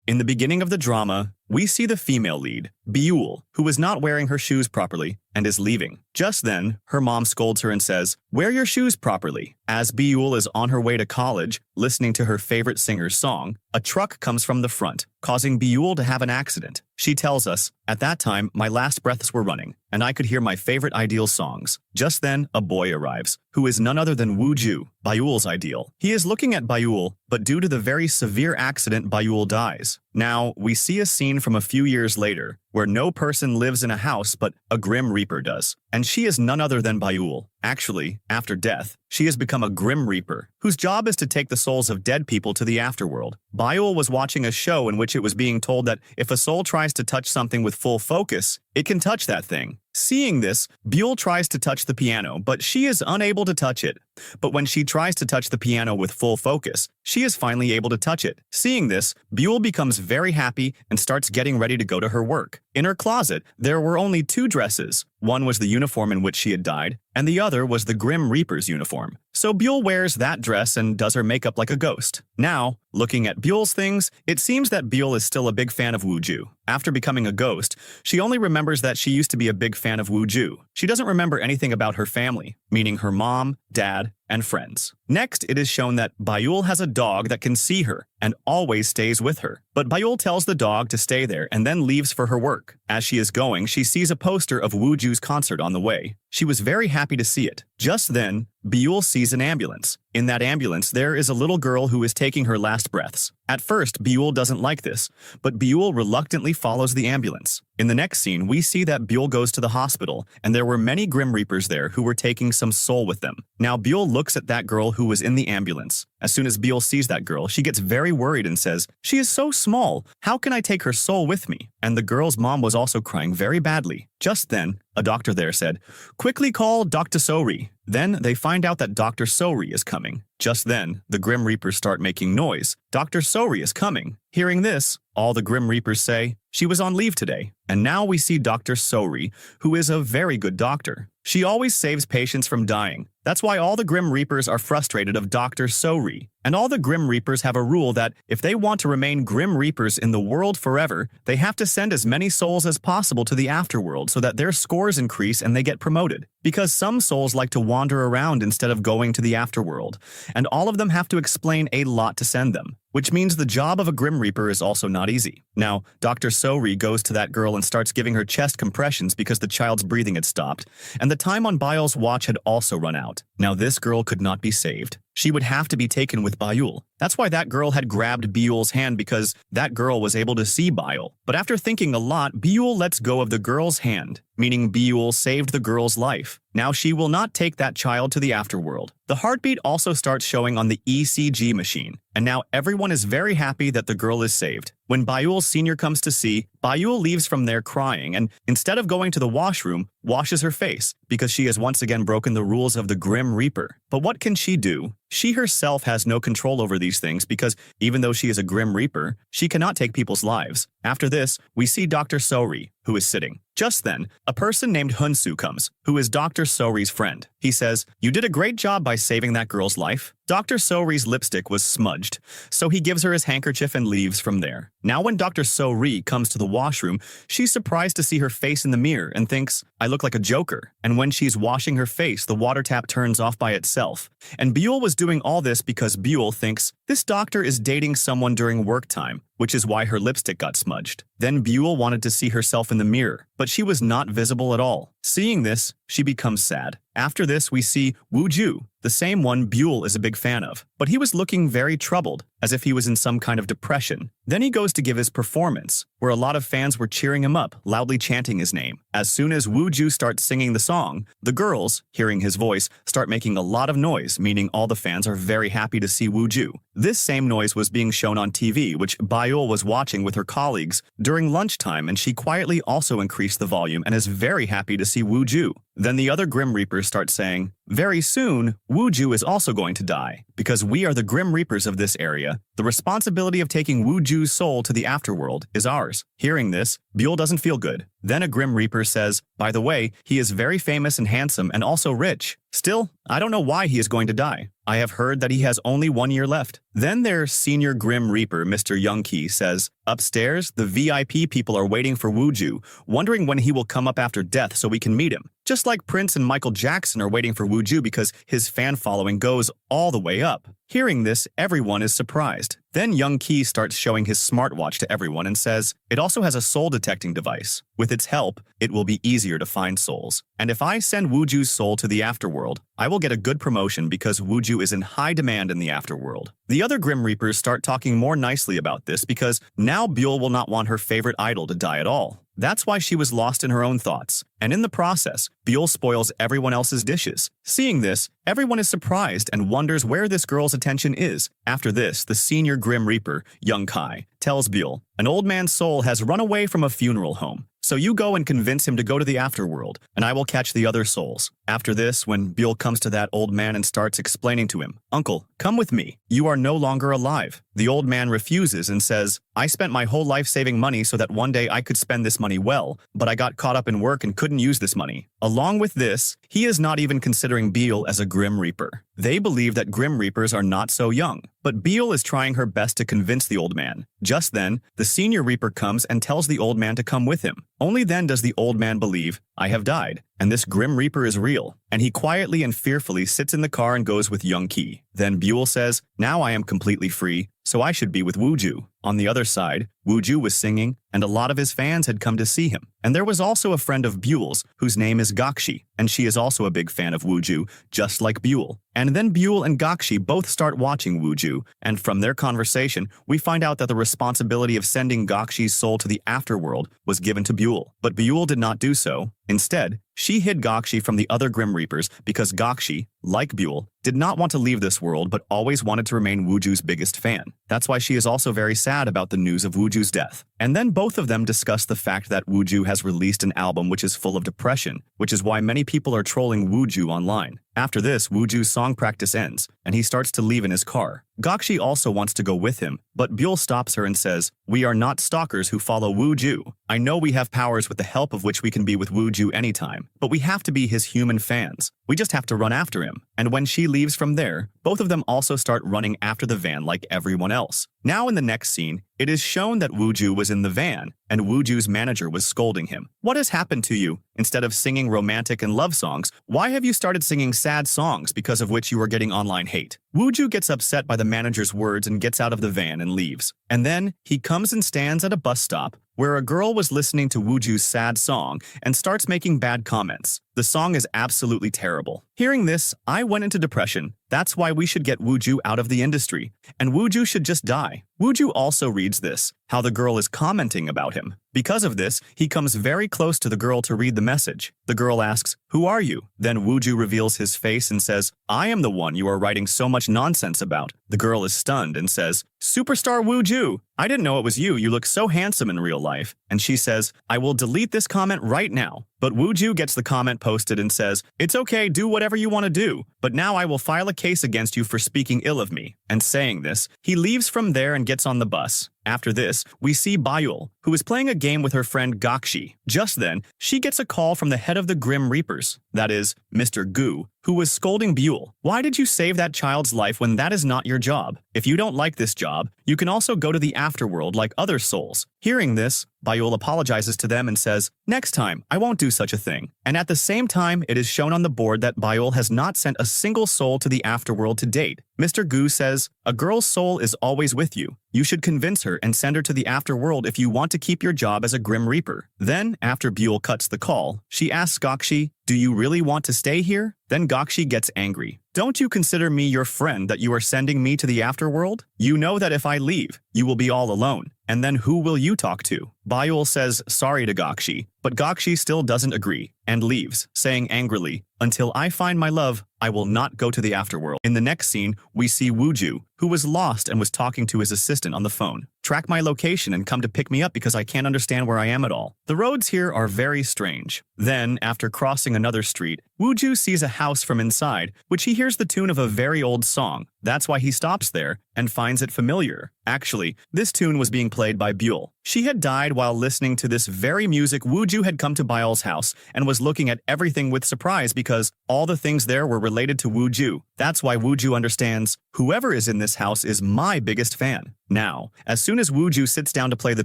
In the beginning of the drama, we see the female lead, Bule, who is not wearing her shoes properly and is leaving. Just then, her mom scolds her and says, "Wear your shoes properly." As Bule is on her way to college, listening to her favorite singer's song, a truck comes from the front, causing Bule to have an accident. She tells us, "At that time, my last breaths were running, and I could hear my favorite ideal songs." Just then, a boy arrives, who is none other than Wuju, Bule's ideal. He is looking at Bule, but due to the very severe accident, Bule dies. Now, we see a scene from a few years later, where no person lives in a house but a Grim Reaper does. And she is none other than Bule. Actually, after death, she has become a Grim Reaper, whose job is to take the souls of dead people to the afterworld. Bule was watching a show in which it was being told that if a soul tries to touch something with full focus, it can touch that thing. Seeing this, Bule tries to touch the piano, but she is unable to touch it. But when she tries to touch the piano with full focus, she is finally able to touch it. Seeing this, Bule becomes very happy and starts getting ready to go to her work. In her closet, there were only two dresses. One was the uniform in which she had died, and the other was the Grim Reaper's uniform. So Bule wears that dress and does her makeup like a ghost. Now, looking at Bule's things, it seems that Bule is still a big fan of Wuju. After becoming a ghost, she only remembers that she used to be a big fan of Wuju. She doesn't remember anything about her family, meaning her mom, dad, and friends. Next, it is shown that Bule has a dog that can see her and always stays with her. But Bule tells the dog to stay there and then leaves for her work. As she is going, she sees a poster of Wuju's concert on the way. She was very happy to see it. Just then, Bule sees an ambulance. In that ambulance, there is a little girl who is taking her last breaths. At first, Bule doesn't like this, but Bule reluctantly follows the ambulance. In the next scene, we see that Bule goes to the hospital, and there were many Grim Reapers there who were taking some soul with them. Now, Bule looks at that girl who was in the ambulance. As soon as Bule sees that girl, she gets very worried and says, "She is so small. How can I take her soul with me?" And the girl's mom was also crying very badly. Just then, a doctor there said, "Quickly call Dr. Sori." Then they find out that Dr. Sori is coming. Just then, the Grim Reapers start making noise. Dr. Sori is coming. Hearing this, all the Grim Reapers say, "She was on leave today." And now we see Dr. Sori, who is a very good doctor. She always saves patients from dying. That's why all the Grim Reapers are frustrated of Dr. Sori. And all the Grim Reapers have a rule that if they want to remain Grim Reapers in the world forever, they have to send as many souls as possible to the afterworld so that their scores increase and they get promoted. Because some souls like to wander around instead of going to the afterworld, and all of them have to explain a lot to send them, which means the job of a Grim Reaper is also not easy. Now, Dr. Sori goes to that girl and starts giving her chest compressions because the child's breathing had stopped, and the time on Bule's watch had also run out. Now, this girl could not be saved. She would have to be taken with Bule. That's why that girl had grabbed Bule's hand, because that girl was able to see Bule. But after thinking a lot, Bule lets go of the girl's hand, meaning Bule saved the girl's life. Now she will not take that child to the afterworld. The heartbeat also starts showing on the ECG machine, and now everyone is very happy that the girl is saved. When Bule Sr. comes to see, Bule leaves from there crying and, instead of going to the washroom, washes her face because she has once again broken the rules of the Grim Reaper. But what can she do? She herself has no control over these things because even though she is a Grim Reaper, she cannot take people's lives. After this, we see Dr. Sori, who is sitting. Just then, a person named Hunsu comes, who is Dr. Sori's friend. He says, "You did a great job by saving that girl's life." Dr. Sori's lipstick was smudged, so he gives her his handkerchief and leaves from there. Now when Dr. Sori comes to the washroom, she's surprised to see her face in the mirror and thinks, "I look like a joker." And when she's washing her face, the water tap turns off by itself. And Bule was doing all this because Bule thinks, this doctor is dating someone during work time, which is why her lipstick got smudged. Then Bule wanted to see herself in the mirror, but she was not visible at all. Seeing this, she becomes sad. After this, we see Wuju, the same one Bule is a big fan of, but he was looking very troubled, as if he was in some kind of depression. Then he goes to give his performance, where a lot of fans were cheering him up, loudly chanting his name. As soon as Wuju starts singing the song, the girls, hearing his voice, start making a lot of noise, meaning all the fans are very happy to see Wuju. This same noise was being shown on TV, which Bule was watching with her colleagues during lunchtime, and she quietly also increased the volume and is very happy to see Wuju. Then the other Grim Reapers start saying, "Very soon, Wuju is also going to die. Because we are the Grim Reapers of this area, the responsibility of taking Wuju's soul to the afterworld is ours." Hearing this, Bule doesn't feel good. Then a Grim Reaper says, by the way, he is very famous and handsome and also rich. Still, I don't know why he is going to die. I have heard that he has only 1 year left. Then their senior Grim Reaper, Mr. Youngki, says, upstairs, the VIP people are waiting for Wuju, wondering when he will come up after death so we can meet him. Just like Prince and Michael Jackson are waiting for Wuju because his fan following goes all the way up. Hearing this, everyone is surprised. Then Young Ki starts showing his smartwatch to everyone and says, it also has a soul detecting device. With its help, it will be easier to find souls. And if I send Wuju's soul to the afterworld, I will get a good promotion because Wuju is in high demand in the afterworld. The other Grim Reapers start talking more nicely about this because now Bule will not want her favorite idol to die at all. That's why she was lost in her own thoughts, and in the process, Bule spoils everyone else's dishes. Seeing this, everyone is surprised and wonders where this girl's attention is. After this, the senior Grim Reaper, Young Kai, tells Bule, an old man's soul has run away from a funeral home. So you go and convince him to go to the afterworld, and I will catch the other souls. After this, when Bule comes to that old man and starts explaining to him, Uncle, come with me. You are no longer alive. The old man refuses and says, I spent my whole life saving money so that one day I could spend this money well, but I got caught up in work and couldn't use this money. Along with this, he is not even considering Bule as a Grim Reaper. They believe that Grim Reapers are not so young, but Bule is trying her best to convince the old man. Just then, the senior Reaper comes and tells the old man to come with him. Only then does the old man believe, I have died, and this Grim Reaper is real, and he quietly and fearfully sits in the car and goes with Young Ki. Then Bule says, now I am completely free, so I should be with Wuju. On the other side, Wuju was singing, and a lot of his fans had come to see him. And there was also a friend of Bule's, whose name is Gakshi, and she is also a big fan of Wuju, just like Bule. And then Bule and Gakshi both start watching Wuju, and from their conversation, we find out that the responsibility of sending Gakshi's soul to the afterworld was given to Bule. But Bule did not do so. Instead, she hid Gakshi from the other Grim Reapers because Gakshi, like Bule, did not want to leave this world but always wanted to remain Wuju's biggest fan. That's why she is also very sad about the news of Wuju's death. And then both of them discuss the fact that Wuju has released an album which is full of depression, which is why many people are trolling Wuju online. After this, Wuju's song practice ends, and he starts to leave in his car. Gakshi also wants to go with him, but Bule stops her and says, we are not stalkers who follow Wuju. I know we have powers with the help of which we can be with Wuju anytime, but we have to be his human fans. We just have to run after him. And when she leaves from there, both of them also start running after the van like everyone else. Now in the next scene, it is shown that Wuju was in the van, and Wuju's manager was scolding him. What has happened to you? Instead of singing romantic and love songs, why have you started singing sad songs because of which you are getting online hate? Wuju gets upset by the manager's words and gets out of the van and leaves. And then he comes and stands at a bus stop where a girl was listening to Wuju's sad song and starts making bad comments. The song is absolutely terrible. Hearing this, I went into depression. That's why we should get Wuju out of the industry, and Wuju should just die. Wuju also reads this, how the girl is commenting about him. Because of this, he comes very close to the girl to read the message. The girl asks, who are you? Then Wuju reveals his face and says, I am the one you are writing so much nonsense about. The girl is stunned and says, Superstar Wuju! I didn't know it was you. You look so handsome in real life. And she says, I will delete this comment right now. But Wuju gets the comment posted and says, it's okay, do whatever you want to do, but now I will file a case against you for speaking ill of me. And saying this, he leaves from there and gets on the bus. After this, we see Bule, who is playing a game with her friend Gakshi. Just then, she gets a call from the head of the Grim Reapers, that is, Mr. Gu, who was scolding Bule. Why did you save that child's life when that is not your job? If you don't like this job, you can also go to the afterworld like other souls. Hearing this, Bule apologizes to them and says, next time, I won't do such a thing. And at the same time, it is shown on the board that Bule has not sent a single soul to the afterworld to date. Mr. Gu says, a girl's soul is always with you. You should convince her and send her to the afterworld if you want to keep your job as a Grim Reaper. Then, after Bule cuts the call, she asks Gakshi, do you really want to stay here? Then Gakshi gets angry. Don't you consider me your friend that you are sending me to the afterworld? You know that if I leave, you will be all alone. And then who will you talk to? Bule says sorry to Gakshi, but Gakshi still doesn't agree and leaves, saying angrily, until I find my love, I will not go to the afterworld. In the next scene, we see Wuju, who was lost and was talking to his assistant on the phone. Track my location and come to pick me up because I can't understand where I am at all. The roads here are very strange. Then, after crossing another street, Wuju sees a house from inside, which he hears the tune of a very old song. That's why he stops there and finds it familiar. Actually, this tune was being played by Bule. She had died while listening to this very music. Wuju had come to Beul's house and was looking at everything with surprise because all the things there were related to Wuju. That's why Wuju understands, whoever is in this house is my biggest fan. Now, as soon as Wuju sits down to play the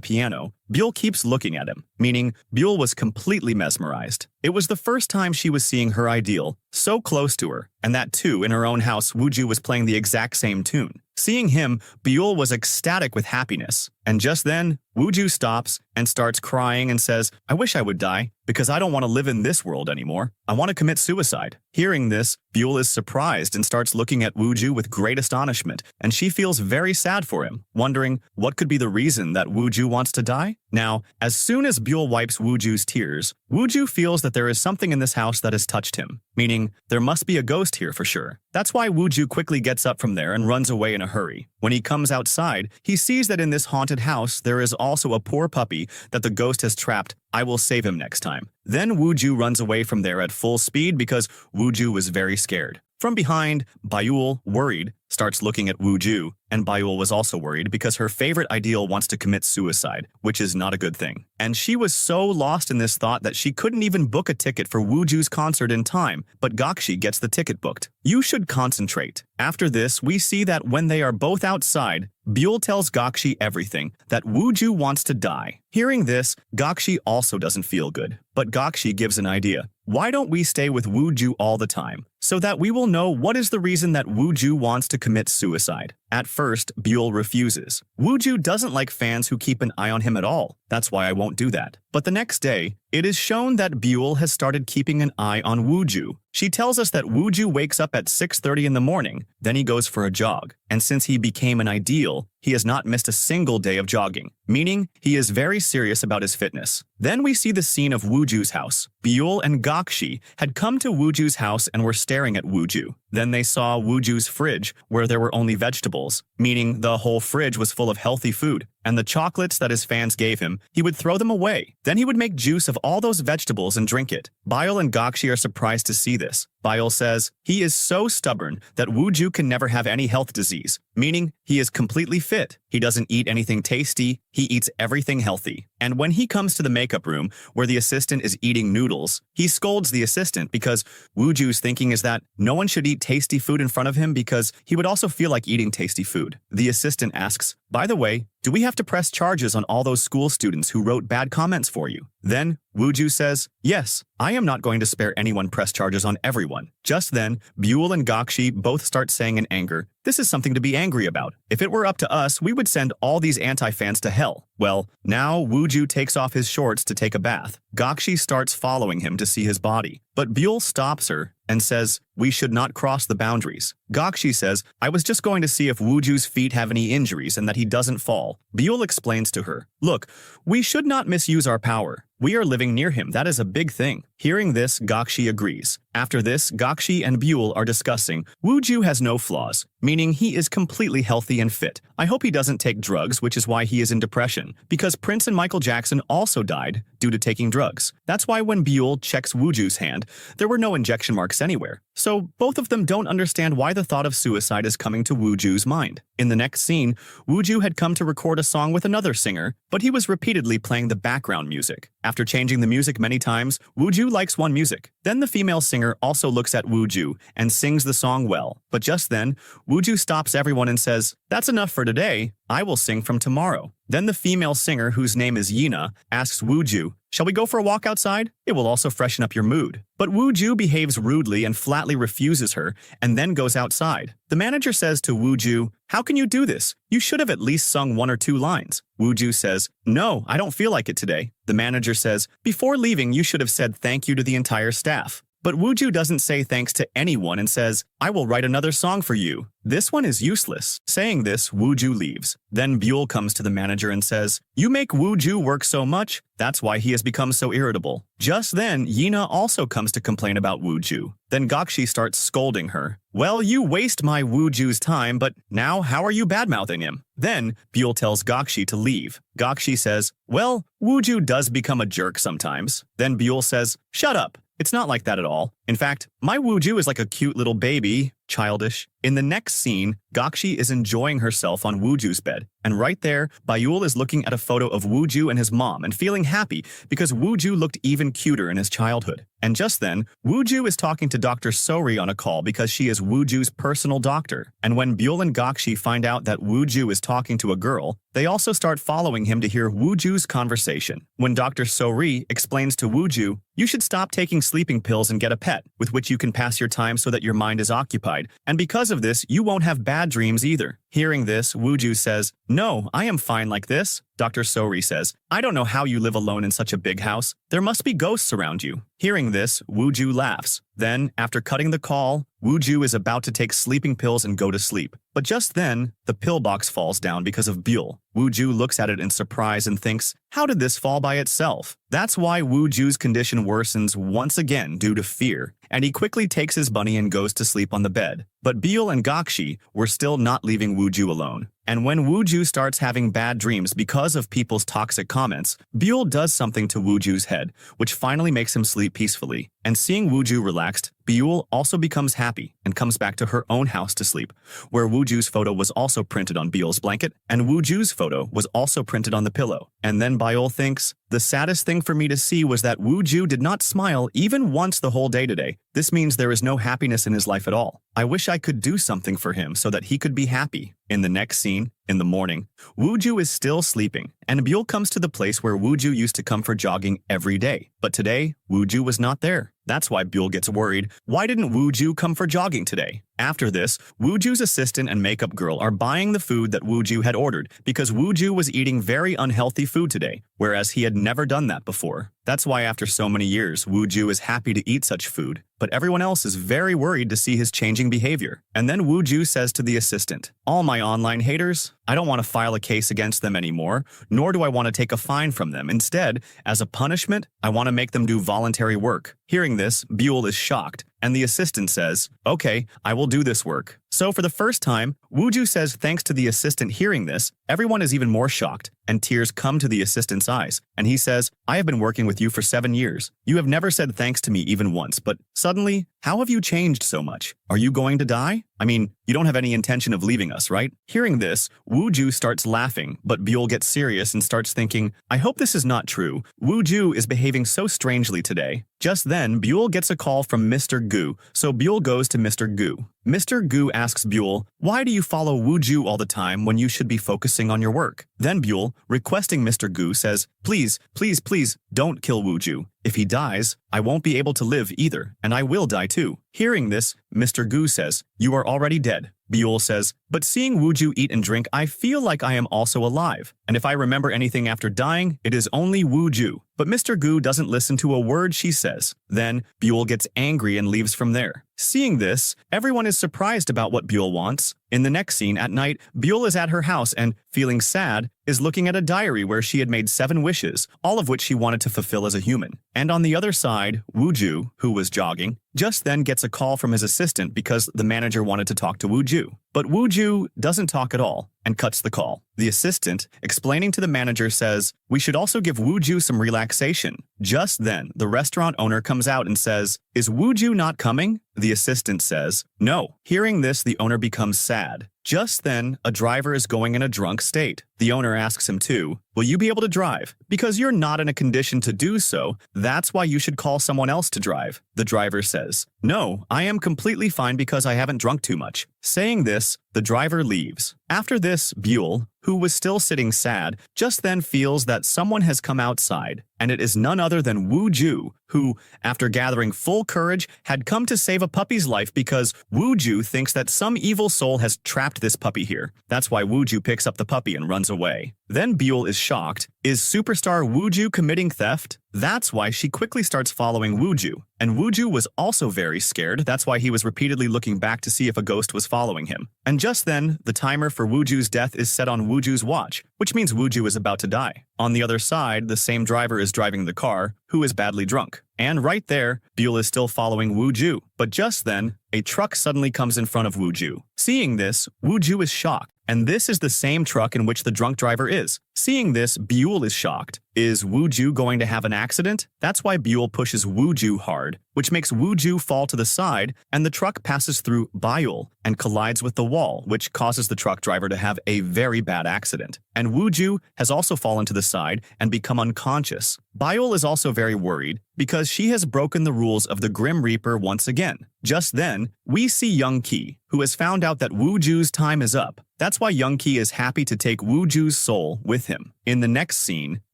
piano, Bule keeps looking at him, meaning Bule was completely mesmerized. It was the first time she was seeing her ideal so close to her, and that too in her own house. Wuju was playing the exact same tune. Seeing him, Bule was ecstatic with happiness. And just then, Wuju stops and starts crying and says, I wish I would die, because I don't want to live in this world anymore. I want to commit suicide. Hearing this, Bule is surprised and starts looking at Wuju with great astonishment, and she feels very sad for him, wondering what could be the reason that Wuju wants to die? Now, as soon as Bule wipes Wuju's tears, Wuju feels that there is something in this house that has touched him, meaning there must be a ghost here for sure. That's why Wuju quickly gets up from there and runs away in a hurry. When he comes outside, he sees that in this haunted house there is also a poor puppy that the ghost has trapped. I will save him next time. Then Wuju runs away from there at full speed because Wuju was very scared. From behind, Bule, worried, starts looking at Wuju, and Bule was also worried because her favorite ideal wants to commit suicide, which is not a good thing. And she was so lost in this thought that she couldn't even book a ticket for Wuju's concert in time, but Gakshi gets the ticket booked. You should concentrate. After this, we see that when they are both outside, Bule tells Gakshi everything, that Wuju wants to die. Hearing this, Gakshi also doesn't feel good, but Gakshi gives an idea. Why don't we stay with Wuju all the time, so that we will know what is the reason that Wuju wants to commit suicide? At first, Bule refuses. Wuju doesn't like fans who keep an eye on him at all. That's why I won't do that. But the next day, it is shown that Bule has started keeping an eye on Wuju. She tells us that Wuju wakes up at 6:30 in the morning, then he goes for a jog. And since he became an ideal, he has not missed a single day of jogging, meaning he is very serious about his fitness. Then we see the scene of Wuju's house. Bule and Gakshi had come to Wuju's house and were staring at Wuju. Then they saw Wuju's fridge, where there were only vegetables, meaning the whole fridge was full of healthy food. And the chocolates that his fans gave him, he would throw them away. Then he would make juice of all those vegetables and drink it. Bule and Gakshi are surprised to see this. Bule says he is so stubborn that Wuju can never have any health disease, meaning he is completely fit. He doesn't eat anything tasty, he eats everything healthy. And when he comes to the makeup room, where the assistant is eating noodles, he scolds the assistant because Wuju's thinking is that no one should eat tasty food in front of him because he would also feel like eating tasty food. The assistant asks, by the way, do we have to press charges on all those school students who wrote bad comments for you? Then Wuju says, yes, I am not going to spare anyone. Press charges on everyone. Just then, Bule and Gakshi both start saying in anger, this is something to be angry about. If it were up to us, we would send all these anti-fans to hell. Well, now Wuju takes off his shorts to take a bath. Gakshi starts following him to see his body, but Bule stops her and says, we should not cross the boundaries. Gakshi says, I was just going to see if Wuju's feet have any injuries and that he doesn't fall. Bule explains to her, look, we should not misuse our power. We are living near him, that is a big thing. Hearing this, Gakshi agrees. After this, Gakshi and Bule are discussing, Wuju has no flaws, meaning he is completely healthy and fit. I hope he doesn't take drugs, which is why he is in depression, because Prince and Michael Jackson also died due to taking drugs. That's why when Bule checks Wuju's hand, there were no injection marks anywhere. So both of them don't understand why the thought of suicide is coming to Wuju's mind. In the next scene, Wuju had come to record a song with another singer, but he was repeatedly playing the background music. After changing the music many times, Wuju likes one music. Then the female singer also looks at Wuju and sings the song well. But just then, Wuju stops everyone and says, that's enough for today. I will sing from tomorrow. Then the female singer, whose name is Yina, asks Wuju, shall we go for a walk outside? It will also freshen up your mood. But Wuju behaves rudely and flatly refuses her and then goes outside. The manager says to Wuju, how can you do this? You should have at least sung 1 or 2 lines. Wuju says, no, I don't feel like it today. The manager says, before leaving, you should have said thank you to the entire staff. But Wuju doesn't say thanks to anyone and says, I will write another song for you. This one is useless. Saying this, Wuju leaves. Then Bule comes to the manager and says, You make Wuju work so much, that's why he has become so irritable. Just then, Yina also comes to complain about Wuju. Then Gakshi starts scolding her. Well, you waste my Wuju's time, but now how are you badmouthing him? Then, Bule tells Gakshi to leave. Gakshi says, Well, Wuju does become a jerk sometimes. Then Bule says, Shut up. It's not like that at all. In fact, my Wuju is like a cute little baby, childish. In the next scene, Gakshi is enjoying herself on Wuju's bed. And right there, Bule is looking at a photo of Wuju and his mom and feeling happy because Wuju looked even cuter in his childhood. And just then, Wuju is talking to Dr. Sori on a call because she is Wuju's personal doctor. And when Bule and Gakshi find out that Wuju is talking to a girl, they also start following him to hear Wuju's conversation. When Dr. Sori explains to Wuju, you should stop taking sleeping pills and get a pet, with which you can pass your time so that your mind is occupied. And because of this, you won't have bad dreams either. Hearing this, Wuju says, No, I am fine like this. Dr. Sori says, I don't know how you live alone in such a big house. There must be ghosts around you. Hearing this, Wuju laughs. Then, after cutting the call, Wuju is about to take sleeping pills and go to sleep. But just then, the pill box falls down because of Bule. Wuju looks at it in surprise and thinks, How did this fall by itself? That's why Wuju's condition worsens once again due to fear, and he quickly takes his bunny and goes to sleep on the bed. But Bule and Gakshi were still not leaving Wuju alone. And when Wuju starts having bad dreams because of people's toxic comments, Bule does something to Wuju's head, which finally makes him sleep peacefully. And seeing Wuju relaxed, Bule also becomes happy and comes back to her own house to sleep, where Wuju's photo was also printed on Bule's blanket, and Wuju's photo was also printed on the pillow. And then Bule thinks, the saddest thing for me to see was that Wuju did not smile even once the whole day today. This means there is no happiness in his life at all. I wish I could do something for him so that he could be happy. In the next scene, in the morning, Wuju is still sleeping, and Bule comes to the place where Wuju used to come for jogging every day. But today, Wuju was not there. That's why Bule gets worried. Why didn't Wuju come for jogging today? After this, Wuju's assistant and makeup girl are buying the food that Wuju had ordered because Wuju was eating very unhealthy food today, whereas he had never done that before. That's why after so many years, Wuju is happy to eat such food. But everyone else is very worried to see his changing behavior. And then Wuju says to the assistant, All my online haters, I don't want to file a case against them anymore, nor do I want to take a fine from them. Instead, as a punishment, I want to make them do voluntary work. Hearing this, Bule is shocked, and the assistant says, Okay, I will do this work. So for the first time, Wuju says thanks to the assistant. Hearing this, everyone is even more shocked, and tears come to the assistant's eyes. And he says, I have been working with you for 7 years. You have never said thanks to me even once, but suddenly, how have you changed so much? Are you going to die? I mean, you don't have any intention of leaving us, right? Hearing this, Wuju starts laughing, but Bule gets serious and starts thinking, I hope this is not true. Wuju is behaving so strangely today. Just then, Bule gets a call from Mr. Gu, so Bule goes to Mr. Gu. Mr. Gu asks Bule, Why do you follow Wuju all the time when you should be focusing on your work? Then Bule, requesting Mr. Gu, says, Please, please, please, don't kill Wuju. If he dies, I won't be able to live either, and I will die too. Hearing this, Mr. Gu says, You are already dead. Bule says, But seeing Wuju eat and drink, I feel like I am also alive. And if I remember anything after dying, it is only Wuju. But Mr. Gu doesn't listen to a word she says. Then, Bule gets angry and leaves from there. Seeing this, everyone is surprised about what Bule wants. In the next scene at night, Bule is at her house and, feeling sad, is looking at a diary where she had made 7 wishes, all of which she wanted to fulfill as a human. And on the other side, Wuju, who was jogging, just then gets a call from his assistant because the manager wanted to talk to Wuju. But Wuju doesn't talk at all and cuts the call. The assistant, explaining to the manager, says, We should also give Wuju some relaxation. Just then, the restaurant owner comes out and says, Is Wuju not coming? The assistant says, No. Hearing this, the owner becomes sad. Just then, a driver is going in a drunk state. The owner asks him too, Will you be able to drive? Because you're not in a condition to do so, that's why you should call someone else to drive. The driver says, No, I am completely fine because I haven't drunk too much. Saying this, the driver leaves. After this, Bule, who was still sitting sad, just then feels that someone has come outside, and it is none other than Wuju, who, after gathering full courage, had come to save a puppy's life because Wuju thinks that some evil soul has trapped this puppy here. That's why Wuju picks up the puppy and runs away. Then Bule is shocked. Is superstar Wuju committing theft? That's why she quickly starts following Wuju. And Wuju was also very scared. That's why he was repeatedly looking back to see if a ghost was following him. And just then, the timer for Wuju's death is set on Wuju's watch, which means Wuju is about to die. On the other side, the same driver is driving the car, who is badly drunk. And right there, Bule is still following Wuju. But just then, a truck suddenly comes in front of Wuju. Seeing this, Wuju is shocked. And this is the same truck in which the drunk driver is. Seeing this, Bule is shocked. Is Wuju going to have an accident? That's why Bule pushes Wuju hard, which makes Wuju fall to the side, and the truck passes through Bule and collides with the wall, which causes the truck driver to have a very bad accident. And Wuju has also fallen to the side and become unconscious. Bule is also very worried because she has broken the rules of the Grim Reaper once again. Just then, we see Young Ki, who has found out that Wuju's time is up. That's why Young Ki is happy to take Wuju's soul with him. In the next scene,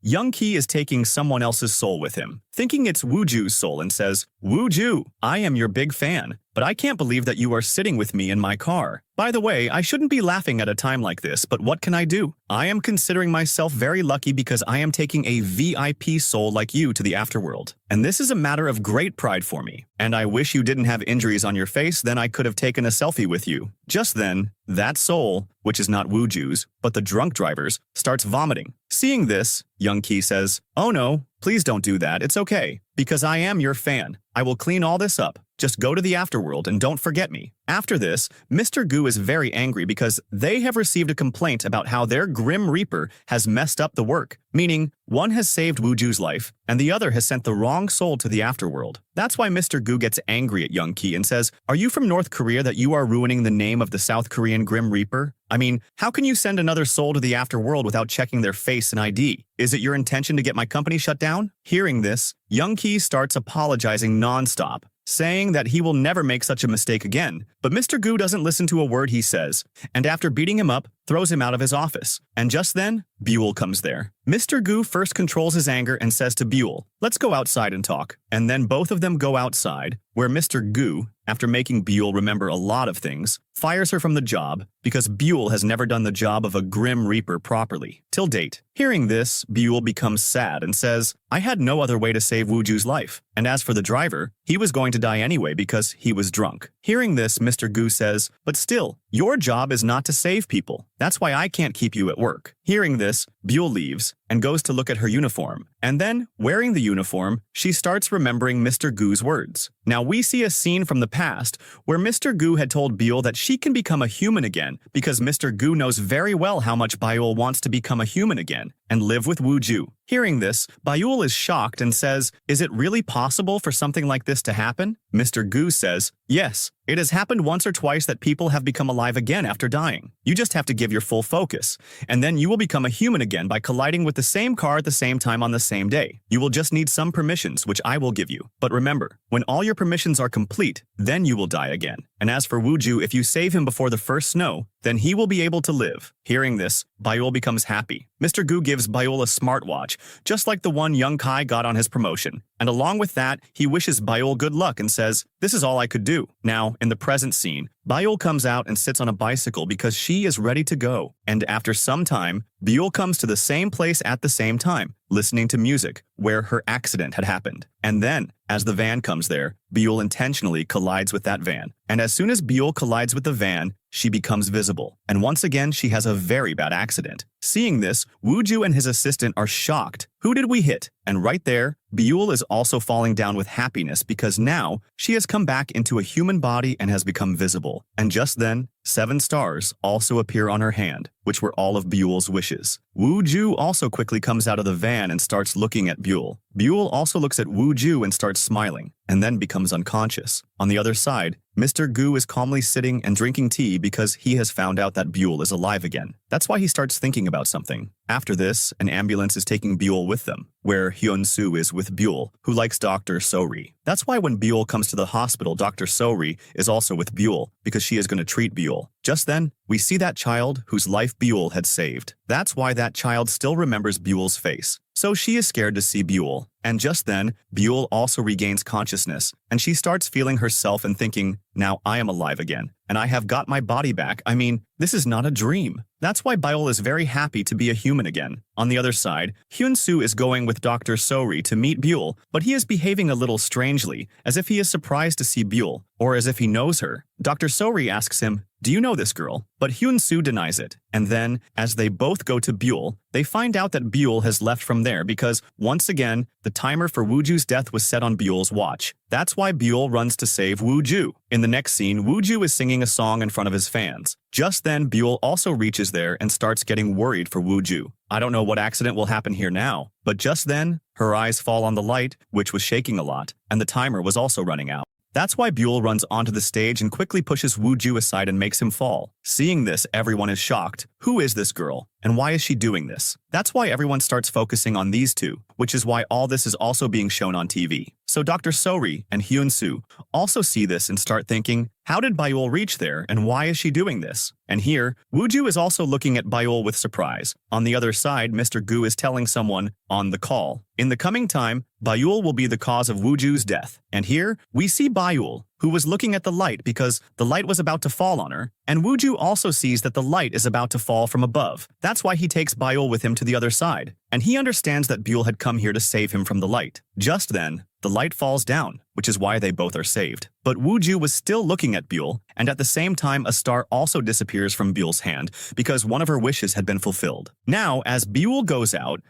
Young Ki is taking someone else's soul with him, thinking it's Wuju's soul, and says, "Wuju, I am your big fan, but I can't believe that you are sitting with me in my car. By the way, I shouldn't be laughing at a time like this, but what can I do? I am considering myself very lucky because I am taking a VIP soul like you to the afterworld. And this is a matter of great pride for me. And I wish you didn't have injuries on your face, then I could have taken a selfie with you." Just then, that soul, which is not Wuju's, but the drunk driver's, starts vomiting. Seeing this, Young Ki says, "Oh no, please don't do that, it's okay. Because I am your fan. I will clean all this up. Just go to the afterworld and don't forget me." After this, Mr. Gu is very angry because they have received a complaint about how their Grim Reaper has messed up the work, meaning one has saved Wuju's life and the other has sent the wrong soul to the afterworld. That's why Mr. Gu gets angry at Young Ki and says, "Are you from North Korea that you are ruining the name of the South Korean Grim Reaper? I mean, how can you send another soul to the afterworld without checking their face and ID? Is it your intention to get my company shut down?" Hearing this, Young Ki starts apologizing non-stop, saying that he will never make such a mistake again. But Mr. Gu doesn't listen to a word he says, and after beating him up, throws him out of his office. And just then, Bule comes there. Mr. Gu first controls his anger and says to Bule, "Let's go outside and talk." And then both of them go outside, where Mr. Gu, after making Bule remember a lot of things, fires her from the job because Bule has never done the job of a Grim Reaper properly, till date. Hearing this, Bule becomes sad and says, "I had no other way to save Wuju's life. And as for the driver, he was going to die anyway because he was drunk." Hearing this, Mr. Gu says, "But still, your job is not to save people. That's why I can't keep you at work." Hearing this, Bule leaves and goes to look at her uniform. And then, wearing the uniform, she starts remembering Mr. Gu's words. Now we see a scene from the past where Mr. Gu had told Bule that she can become a human again because Mr. Gu knows very well how much Bule wants to become a human again and live with Wuju. Hearing this, Bule is shocked and says, "Is it really possible for something like this to happen?" Mr. Gu says, "Yes, it has happened once or twice that people have become alive again after dying. You just have to give your full focus, and then you will become a human again by colliding with the same car at the same time on the same day. You will just need some permissions, which I will give you. But remember, when all your permissions are complete, then you will die again. And as for Wuju, if you save him before the first snow, then he will be able to live." Hearing this, Bule becomes happy. Mr. Gu gives Bule a smartwatch, just like the one Young Kai got on his promotion. And along with that, he wishes Bule good luck and says, "This is all I could do." Now, in the present scene, Bule comes out and sits on a bicycle because she is ready to go. And after some time, Bule comes to the same place at the same time, listening to music, where her accident had happened. And then, as the van comes there, Bule intentionally collides with that van. And as soon as Bule collides with the van, she becomes visible. And once again, she has a very bad accident. Seeing this, Wuju and his assistant are shocked. Who did we hit? And right there, Bule is also falling down with happiness because now she has come back into a human body and has become visible. And just then, 7 stars also appear on her hand, which were all of Bule's wishes. Wuju also quickly comes out of the van and starts looking at Bule. Bule also looks at Wuju and starts smiling. and then becomes unconscious. On the other side, Mr. Gu is calmly sitting and drinking tea because he has found out that Bule is alive again. That's why he starts thinking about something. After this, an ambulance is taking Bule with them, where Hyun-soo is with Bule, who likes Dr. So-ri. That's why when Bule comes to the hospital, Dr. So-ri is also with Bule, because she is going to treat Bule. Just then, we see that child whose life Bule had saved. That's why that child still remembers Bule's face. So she is scared to see Bule. And just then, Bule also regains consciousness, and she starts feeling herself and thinking, now I am alive again, and I have got my body back. I mean, this is not a dream. That's why Bule is very happy to be a human again. On the other side, Hyun-soo is going with Dr. So-ri to meet Bule, but he is behaving a little strangely, as if he is surprised to see Bule, or as if he knows her. Dr. So-ri asks him, do you know this girl? But Hyun-soo denies it. And then, as they both go to Bule, they find out that Bule has left from there because, once again, the timer for Wuju's death was set on Bule's watch. That's why Bule runs to save Wuju. In the next scene, Wuju is singing a song in front of his fans. Just then, Bule also reaches there and starts getting worried for Wuju. I don't know what accident will happen here now, but just then, her eyes fall on the light, which was shaking a lot, and the timer was also running out. That's why Bule runs onto the stage and quickly pushes Wuju aside and makes him fall. Seeing this, everyone is shocked. Who is this girl? And why is she doing this? That's why everyone starts focusing on these two, which is why all this is also being shown on TV. So Dr. So-ri and Hyun-soo also see this and start thinking, how did Bule reach there and why is she doing this? And here, Wuju is also looking at Bule with surprise. On the other side, Mr. Gu is telling someone on the call. In the coming time, Bule will be the cause of Wuju's death. And here, we see Bule, who was looking at the light because the light was about to fall on her, and Wuju also sees that the light is about to fall from above. That's why he takes Bule with him to the other side, and he understands that Bule had come here to save him from the light. Just then, the light falls down, which is why they both are saved. But Wuju was still looking at Bule, and at the same time a star also disappears from Bule's hand because one of her wishes had been fulfilled. Now, as Bule goes out,